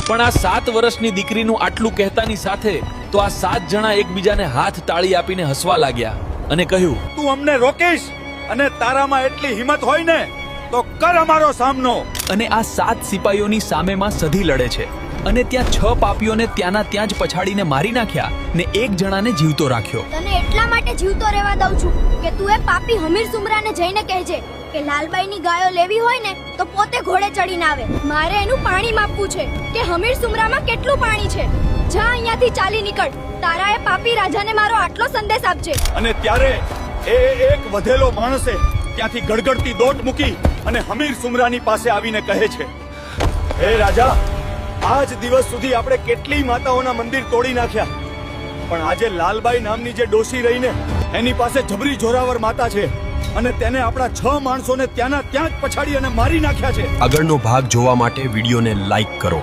પણ આ 7 વર્ષની દીકરીનું આટલું કહેતાની સાથે તો આ 7 જણા એકબીજાને હાથ તાળી આપીને હસવા લાગ્યા અને કહ્યું, તું અમને રોકીશ અને તારામાં એટલી હિંમત હોય ને તો કર અમારો સામનો. અને આ 7 સિપાહીઓની સામેમાં સધી લડે છે અને ત્યાં 6 પાપીઓને ત્યાંના ત્યાં જ પછાડીને મારી નાખ્યા ને એક જણાને જીવતો રાખ્યો. તને એટલા માટે જીવતો રહેવા દઉં છું કે તું એ પાપી હમીર સુમરાને જઈને કહેજે કે લાલબાઈની ગાયો લેવી હોય ને તો પોતે ઘોડે ચડીને આવે. મારે એનું પાણી માપવું છે કે હમીર સુમરામાં કેટલું પાણી છે. જા અહીંયાથી ચાલી નીકળ. તારા એ પાપી રાજાને મારો આટલો સંદેશ આપજે. અને ત્યારે એ એક વધેલો માણસે ત્યાંથી ગડગડતી દોટ મૂકી અને હમીર સુમરાની પાસે આવીને કહે છે, હે રાજા, આજ દિવસ સુધી આપણે કેટલી માતાઓના મંદિર તોડી નાખ્યા, પણ આજે લાલબાઈ નામની જે ડોશી રહીને એની પાસે જબરી જોરાવર માતા છે અને તેને આપણા 6 માણસોને ત્યાંના ત્યાં જ પછાડી અને મારી નાખ્યા છે. આગળનો ભાગ જોવા માટે વિડીયોને લાઈક કરો.